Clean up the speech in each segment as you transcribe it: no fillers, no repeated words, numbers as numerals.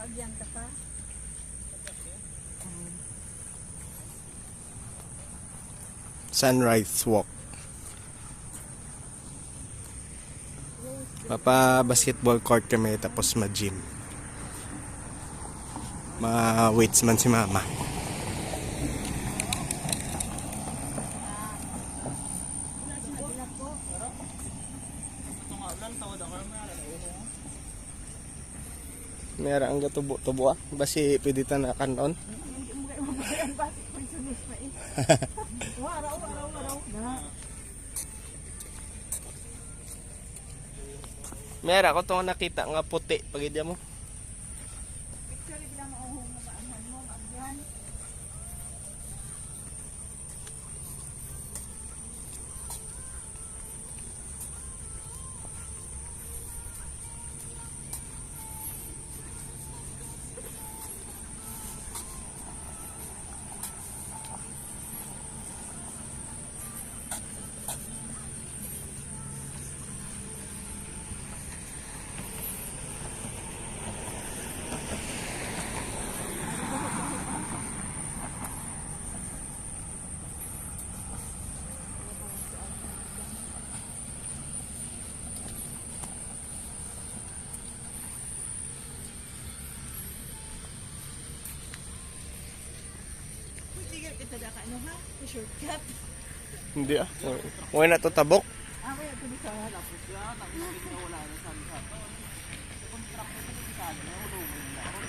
Agyan ka pa. Sunrise walk. Papa basketball court kami tapos ma-gym. Ma-weights man si mama. Meron ang gatubo-tubo ah. Basi pwede ta na kanon. Meron ako itong nakita nga puti. Pagidya mo. Ito da ka ano ha? Shortcut. Hindi ah. Huwag na ito tabok. Ah, kaya ito sa lapos yan. Ang hindi na wala na sa sa. Contract na ito sa sana. Ulungan na ako.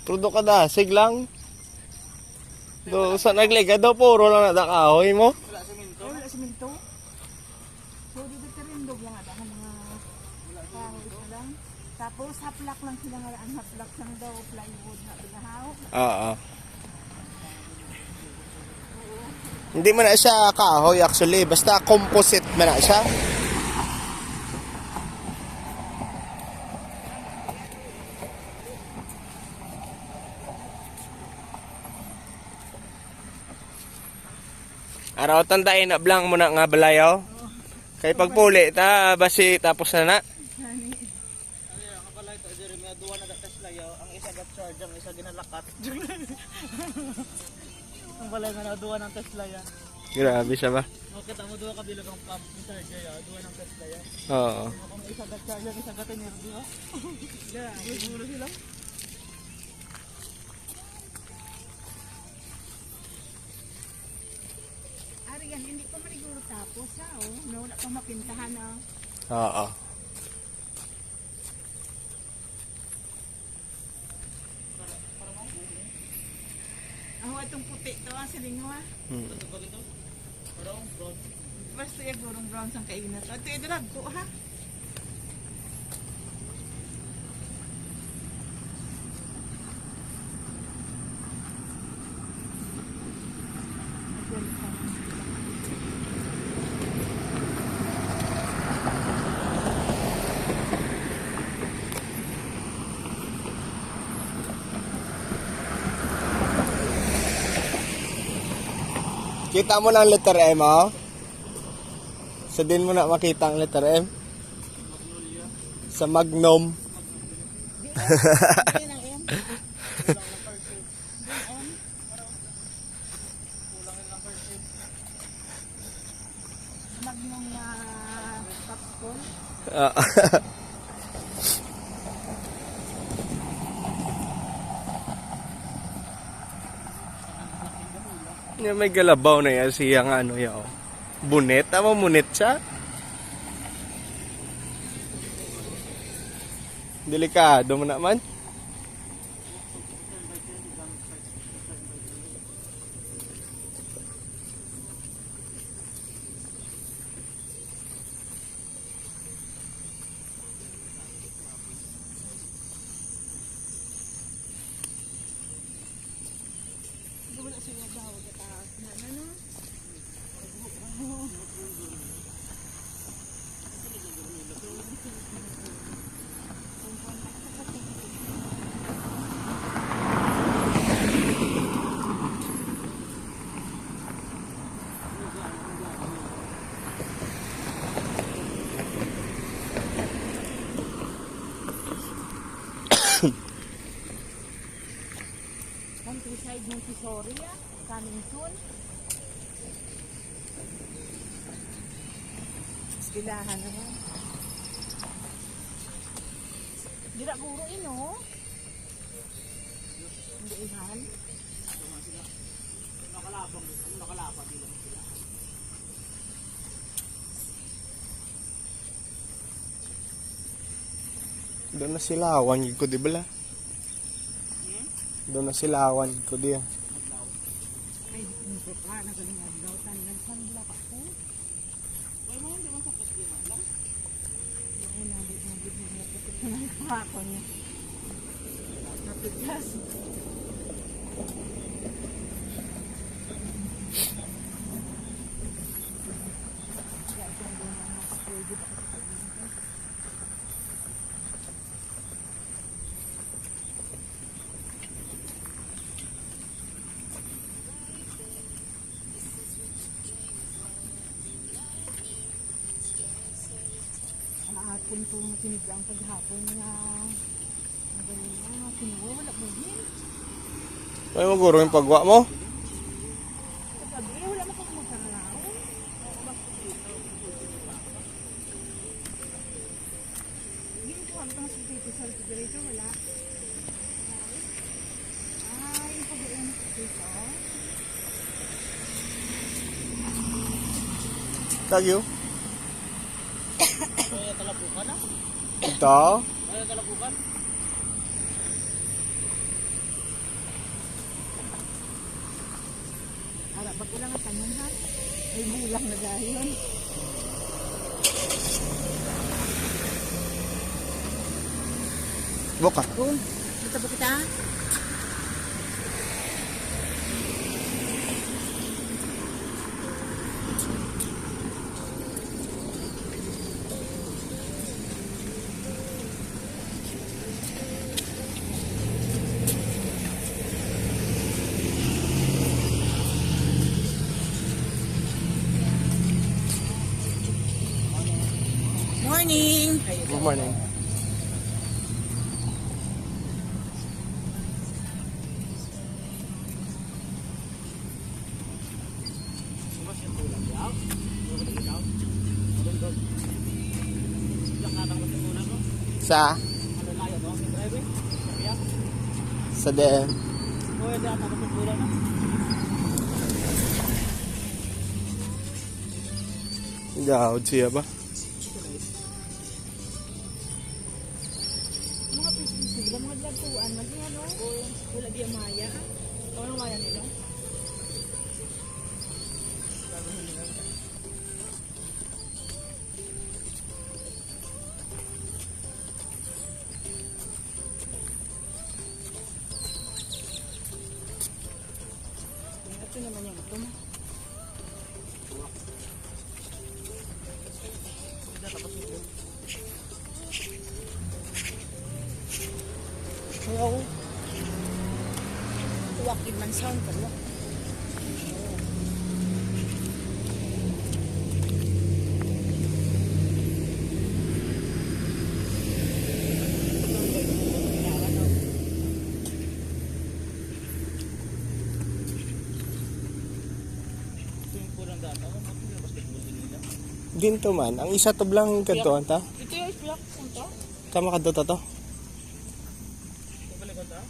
Trudo ka da, siglang. Do sa nagliga daw puro lang na kahoy mo. Wala siminto. Wala siminto. So dito karindog lang ada mga kahoy na lang. Tapos haplak lang sila nga ang haplak sang daw plywood na binahaw. Oo. Hindi man na siya kahoy actually, basta composite man na siya. Araw tandain na blang mo na nga balayaw. Kay pagpuli ta basi tapos na na. Ani ang balay ta diri may duwa na Tesla yaw, ang isa gat charge, ang isa ginalakat. Ang balay na duwa ng Tesla ya. Grabe siya ba? Okay, tamo duwa ka bilang ang pump ni charger ya, duwa ng Tesla ya. Oo. Ang isa gat charge, ang isa gat energy ha. Ya, siguro sila. Arigan, hindi pa maniguro tapos ha, oh. No, wala pang mapintahan na. Oo. Ang itong puti to, ang silingo ha. Ito ba ito? Parang brown. Basta yung gurong brown sang kainat. Ito yung dragko ha. Kita mo ng letter M, oh? Sa din mo na makita ang letter M? Sa Magnum. Magnum na popcorn. May galabaw na yan siya nga ano yaw. Bunet, tama munet siya. Delikado mo naman. Wala siya bawag ata na ano. Child Montessori, coming soon. Skilahan naman. Dira guro ino. Hindi ihan. Doon na silawan yun ko di bala. Doon na silawan yun ko di. Ay, hindi pa. Nagalingan daw. Nagsanla ka po. Ay, mo, hindi mo sakit yun lang. Ay, nabit mo putik na ng kahako niya. Napigas. Kaya ito ang doon ang mas pwede pa kasi. Kung itong sinigang paghapon nga ang galing nga, kinuha, wala mo din. Ay mo guro yung pagwa mo? Kapag wala mo kung magkaralaw. Hindi ko alam kung sipito sa dito, wala. Ay, yung pag-uun dito. Tagyo. Kaya talabukan na? Ito. Kaya talabukan? Ara, ba't ulang ang tanyan ha? May bulang na dahil yun. Buka. Kung, kita ba kita? Morning! Good morning. Bukas yung tulang yaw. Bukas yung yaw. Doon. Diyak natang mo sa tulang mo. Sa? Ano layo to? Yung driving? Kaya? Sa DM. Kaya diyak natang mo sa tulang na. Gawad siya ba? Mga pisig-pisig, mga lagpuan, ano? Wala di maya. Ano maya nila? Ito naman yung ito. Wow. Tuwakin man sound ko. Yung kulang data. Ano basketball din nila? Ginto man. Ang isa to blang kanto anta. Ito yung islak. Punta? Tama kanto to. Pabalikan ta?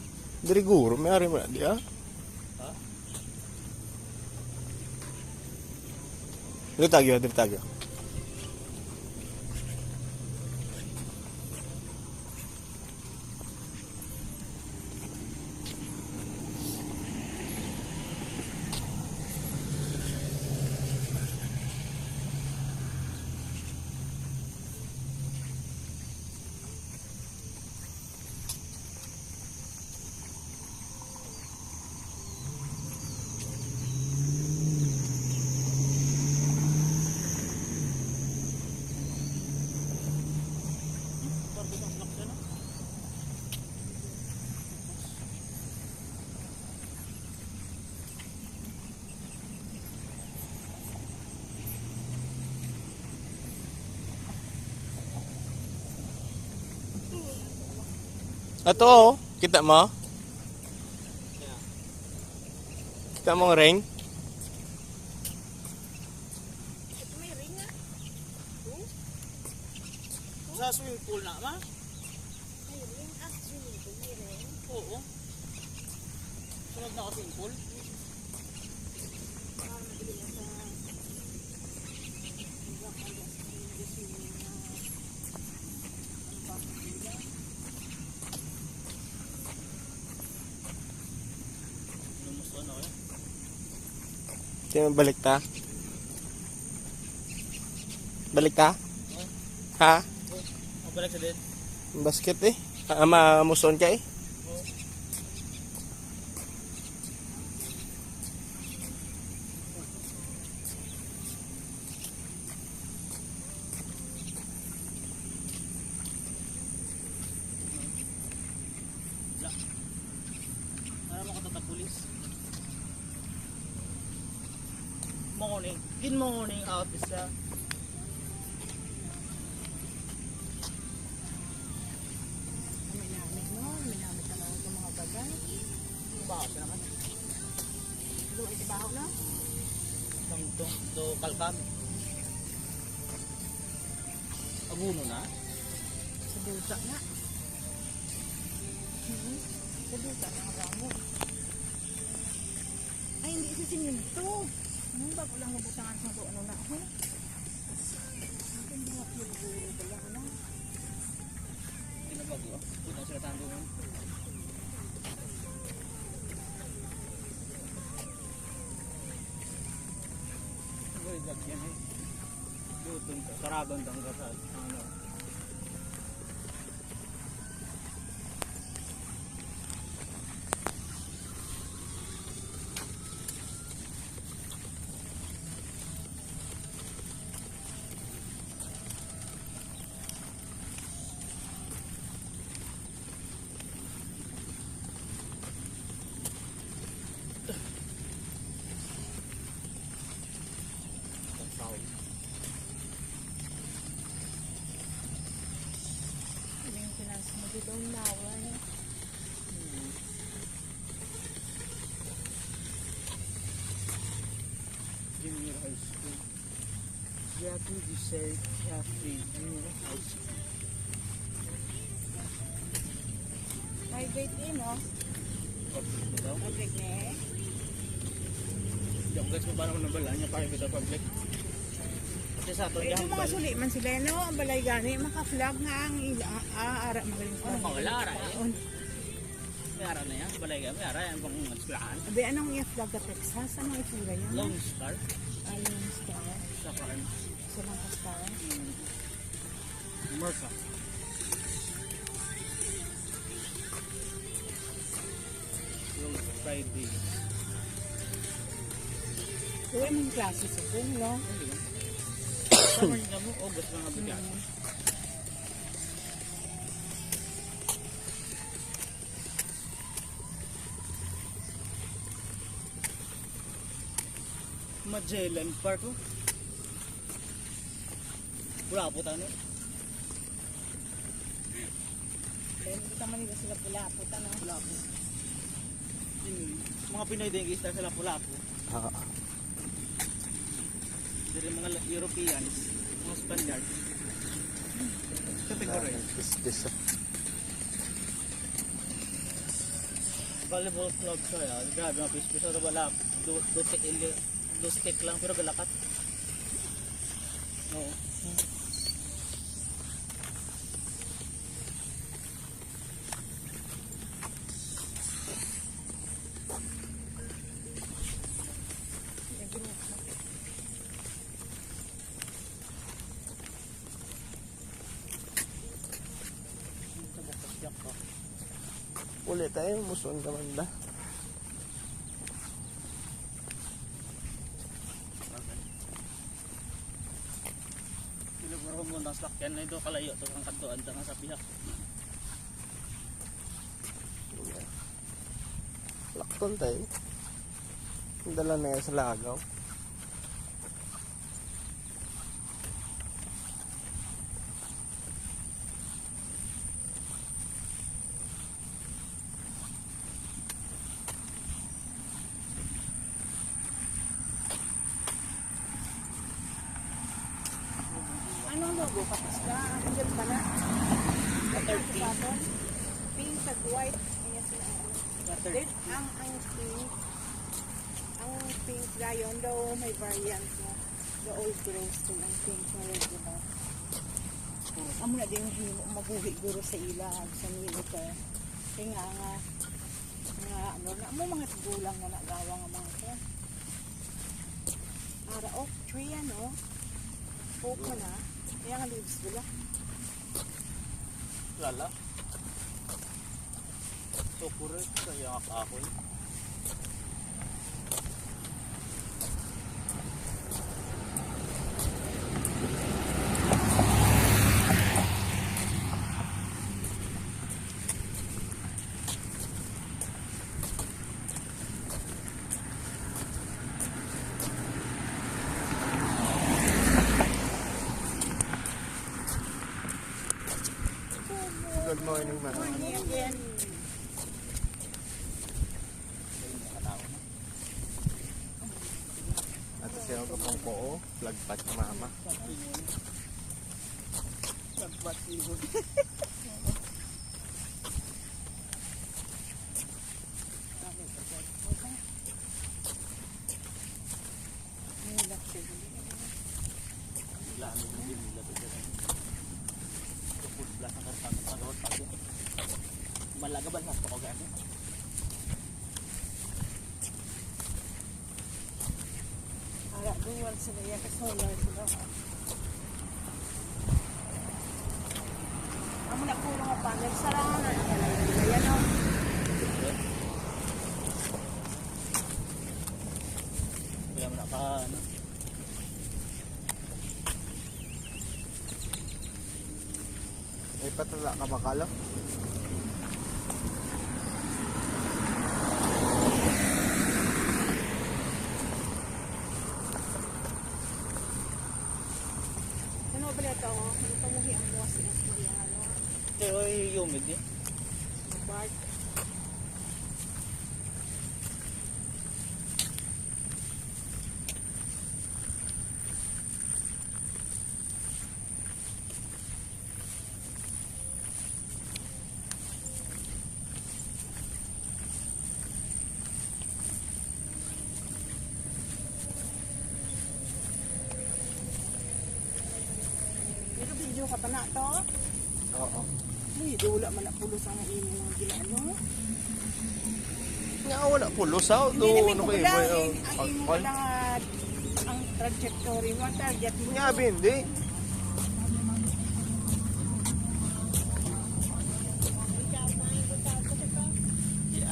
Diri guro. May ari mo na di ah. Ha? Diri tagyo, diri tagyo. Ato oh. Kita mo? Kita mong ring? Ito may ring ah. Sa swimming pool na ma? May ring ah. Swimming pool, may ring. Oo. Sunod na ako swimming pool. Para madali na sa... Lumusto na ako. Sino balik ta? Balik ta? Ha? Mabalik sa din. Basket eh. Mamuson ka eh. Ano mo katatapulis? Morning. Good morning out isa. Minamit no? Minamit na lang sa mga bagay. Bawas na naman. Doon itibaho na. Do kalkam. Abuno na. Sa duta nga. Sa duta na ang ramo. Ay, hindi isa siminto. Bago lang mabutangan sa doon na. Ang mga puro pala na. Hindi na bago. Hindi na sila tandungan. Ay, lagyan eh. Lutong ka. Saragan lang ka sa ano. Maintenance mo dito ang nawa niya. Junior High School. Jackie Desert Cafe Junior High School. Private eh, no? Public na daw. Public na eh. Yung guys mo ba naman nabala niya private o public? Kasi sa ato Ito mga suli man sila, no? Ang balay gani, maka-flag nga ang ara magaling ano flag. mga lara eh? May ara na yan. Balay ka. May ara yan pang nagsilaan. Abi, anong i-flag ka Texas? Anong itsura yan? Lone Star. Lone Star. Sa parang Sa mga star. Merca. Lone Friday. Uy, mong klase sa kung, no? Hindi ba? Summer nga mo. August mga bigyan. Magellan Park oh. Wala po tano. Kaya hindi ka manila sila pula. Puta, no? Wala po. Mga Pinoy din guys sila pula po. Dari mga Europeans, mga Spaniards. Kategory. This. Volleyball club siya ya. Grabe mga pispis sa wala. Do stick lang pero galakat. Oo. Ulit tayo, muson ka man da. Siguro mo nang sakyan na ito kalayo to ang kantuan ta nga sa pihak. Lakton tayo. Dala na yan sa lagaw. Ang yun pala. Pink at white. Ayan sila. Then, ang pink gayon daw may variant na. The old rose to ang pink na regular. Amo na din yung mabuhi guro sa ilag sa nilo ka. Kaya nga ano na mo mga gulang na nagawa nga mga ko. Ara oak tree ano. Oak na. Kaya nga leaves bila. Lala. So, puro ito yung akahoy. Good morning, man. Again. At siya ako pong ko, flagpat mama. Sagbat sigod. Biglaan mo din nila ito dyan. Ito full blast ang karapang pati. Malagabal na pa ko gano'n. Ara duwal sila ya ka solar sila. Amo na po mga panel sarangan na yan o. Kaya mo na ka, ano. May patala ka ba kalo? Ano ba ito? Ano pamuhi ang buwas niya sa ano? Ito yung humid eh. Bark. Pero video ka pa na to? Oo. Ay, wala man na pulos ang imong ginano. Nga wala pulos sa do Hindi ano namin kayo kulang, boy. ang imong lang ang trajectory mo, target mo. Nga bindi.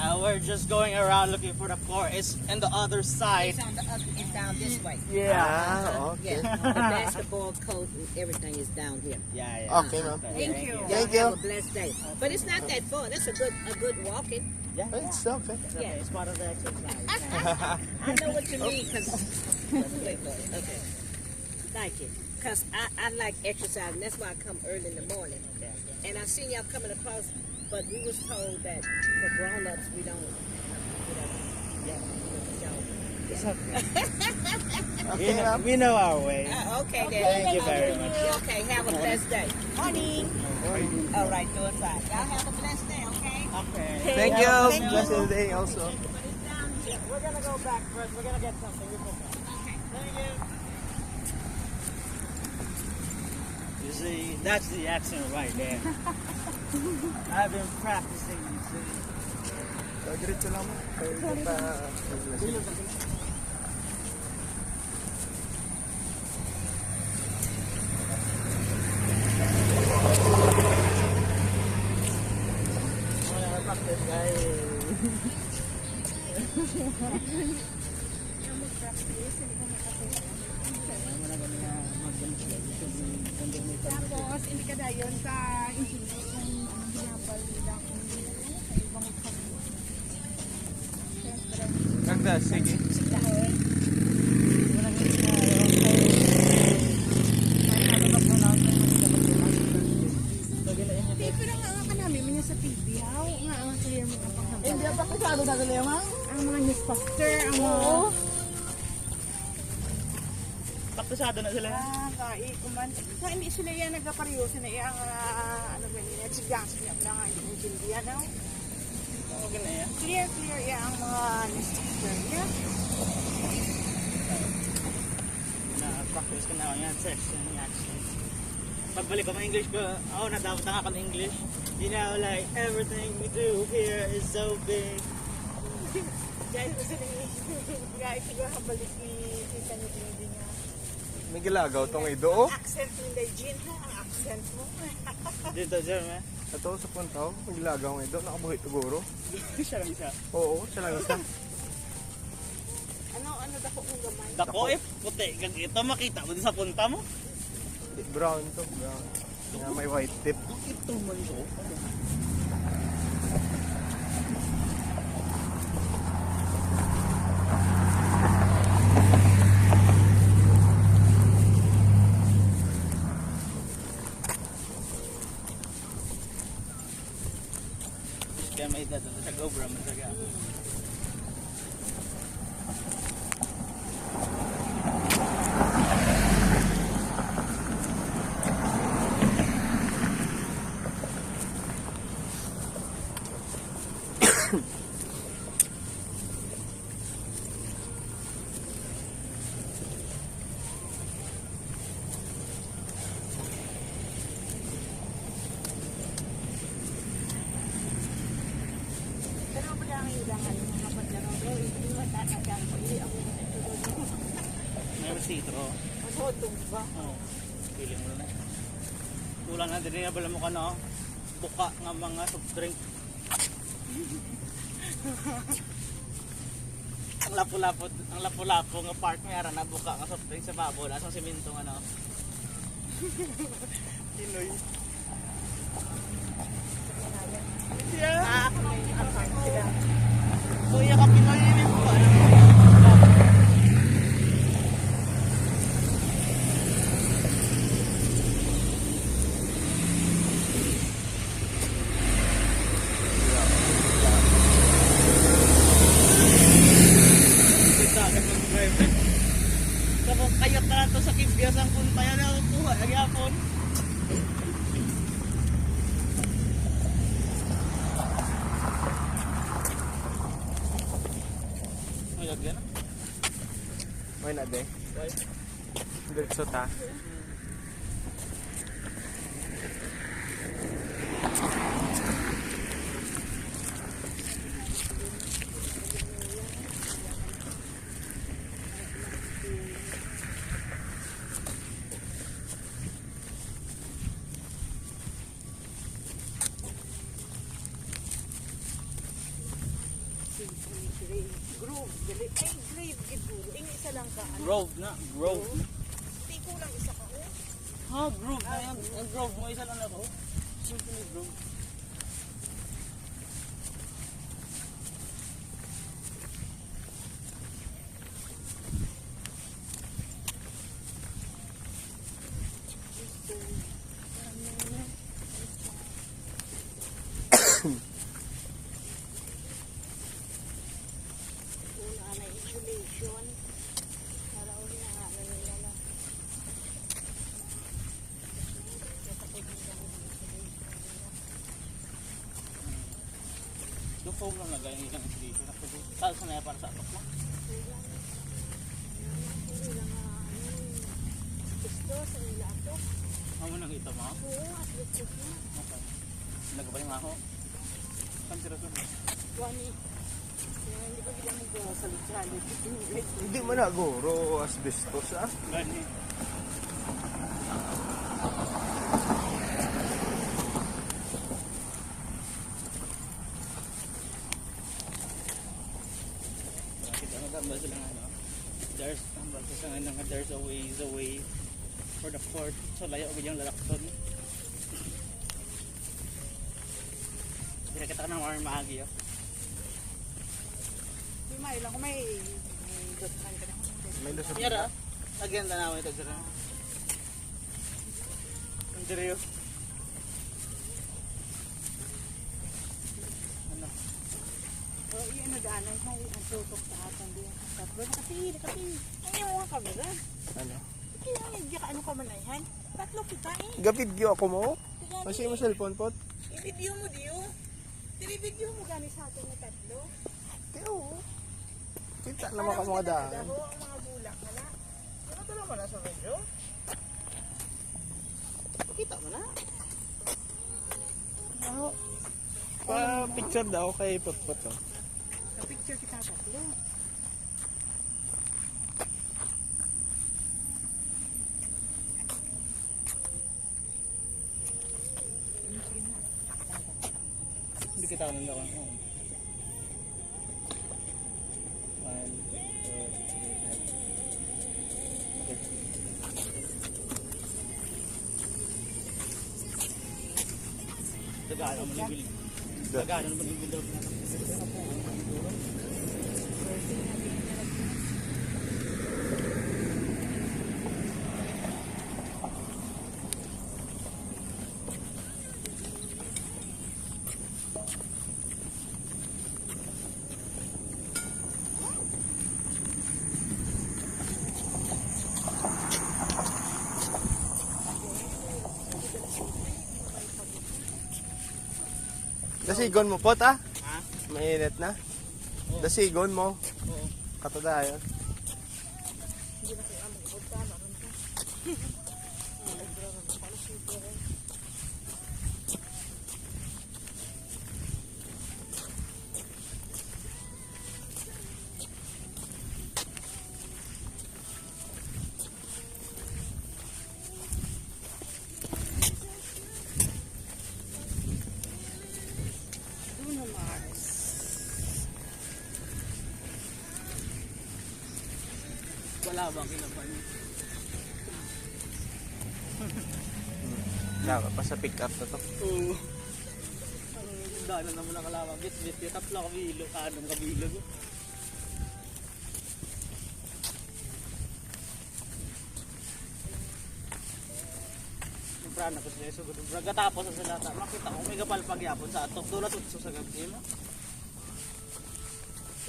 Yeah, we're just going around looking for the core. It's on the other side. It's on the other, it's down this way. Ah, okay. Yeah, the basketball court and everything is down here. Yeah, yeah. Okay, ma'am. Thank you. Thank Y'all you. have a blessed day. But it's not that far. That's a good walking. Yeah, yeah. It's okay. Yeah, it's part of the exercise. I know what you mean. Wait, okay. Thank you. Because I like exercising. That's why I come early in the morning. Okay. And I seen y'all coming across, but we was told that for grown-ups, we don't. Yeah. It's okay. Okay, ma'am. We know our way. Okay, then. Thank you very much. Okay, have a blessed day. Morning. All right, doing fine. Y'all have a blessed day, okay? Okay. Thank you. Thank you. Blessed day also. But it's down here. We're gonna go back first. We're gonna get something. We'll go back. Okay. Thank you. You see, that's the accent right there. I've been practicing, you see. Diretso lang mo. Kaya pa. Practice, guys. Tapos, hindi ka dayon sa insulin kung anong hinapal nila kung sa ibang kami. Siyempre, Ganda, sige. dahil Hindi, pero nga ka namin, minya sa TV, how? Nga, ang clear mo kapag hanggang. Hindi, pa kasado na gali ang mga newscaster, ang mga... Apasado na sila. Kai kuman. Sa hindi sila yan nagkaparyoso na ang ano ganyan. Sigang siya na nga yung intindihan no. Okay na yan. Clear yan ang mga sticker niya. Na-practice ko na ako yan. Section, accent. Pagbalik ko ma-English ko, nadapot na ako ng English. You know, like, everything we do here is so big. Guys, siguro balik ni Tita ni Cindy niya. May gilagaw tong ido, oh. Accent ni Legend ha, ang accent mo. Dito, Jerome, eh. Ito sa puntaw, may gilagaw ng ido. Nakabuhi siguro. Siya lang isa. Oo, siya lang isa. Ano dako kong gamay? Dako, puti. Kag ito, makita mo din sa punta mo. Brown to, brown. Nga may white tip. Ito man ito. Kaya may edad sa GoPro mo sa gano'n. Pero pa lang yung ilangan mga padlaro. Hindi mo tatadang ko. Hindi ako nagtutulog. May sitro. Masotong ba? Oo. Feeling mo na. Kulang na din na bala mo ka na. Buka nga mga soft drink. ang lapu-lapo nga part nga na buka nga soft drink sa babo. Lasang simento nga na. Pinoy. Yeah. Kuya ka Pinoy yun po. Kayat na to sa Kibyas ang punta yan na kuha lagi hapon. May lagyan na. May na, de. Diretso ta. Grove. Dali. Ay, grave. Giduro. Inga isa lang ka. Grove na. Grove. Di kulang isa ka. Oh. Ha, grove na yan. Ang grove mo isa lang ako. Symphony grove. Una na insulation. Para uli na nga nila na. Yung foam lang lagay ng isang insulation. Tapos na yan para sa atok mo. Gusto sa nila ito. Amo nang ito mo. Oo, at gusto ko. Okay. Nagabay nga ako. Saan sila ito? Wani. Hindi ko gila mo gawa sa litsalit. Hindi man na, guro. Asbestos, ah. Gani. Kita mo tambal sila nga, no? There's a way for the port. So layo ko yung lalakton. Hindi kita ka ng armagi, oh. Di may lang kung may dotman ka na. May lusot. Yara, again tanaw ito sila. Ang diriyo. Ano? O, iyan na daanan sa ang tutok sa atang diyan. Tapos, nakapili. Ay, yung mga kamera. Ano? Kaya hindi ka ano ka man ayhan. Tatlo kita eh. Ga-video ako mo. Kasi mo cellphone pot. I-video mo diyo. Dili-video mo gani sa atin na tatlo. Kaya oo. Kita naman ka mga daan. Daho ang mga bulak wala. Ano ka naman na sa video? Kita mo na. Pa-picture daw kay Potpot. Oh. Sa picture kita tatlo. Hindi kita nang lakan. Oo. 1, 2, 3, 4. Dagano mo ni Bill. Dagano mo ni Bill. Dasigon mo pot ah. Ha? Mainit na. Dasigon mo. Oo. Katada yun. Bruno Mars. Wala bang kinapan? Dapat pa sa pick up na to. Oo. Ang daanan naman ang kalawang. Bit-bit. Tatlo kabilo. Anong kabilo. Prana ko siya sugod. Pagkatapos sa salata, makita ko may gapalpag yapon sa atok. Tulad utso sa gabi mo.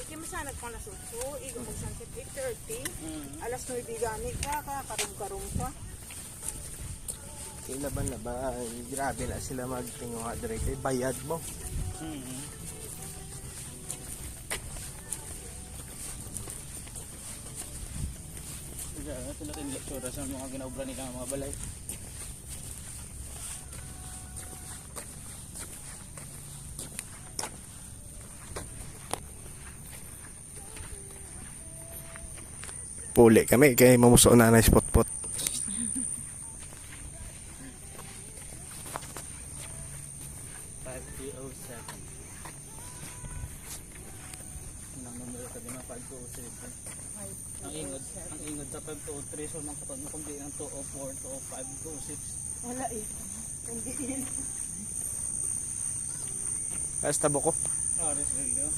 Hindi mo sana nagpalasutso. Igo mo sunset 8:30. Mm. Alas 9 gani ka. Karum-karum pa. Laban na ba? Grabe na sila magtinguha direct. Bayad mo. Mm-hmm. Kaya sila tinleksura sa mga ginaubra nila mga balay. Puli kami kay mamuso na na spot-pot. Ang numero sa mga 507. Ang ingod sa 523 so nang katod mo kung di ang 204, 205, 206. Wala eh. Hindi yun. Basta buko. Aris rin yun.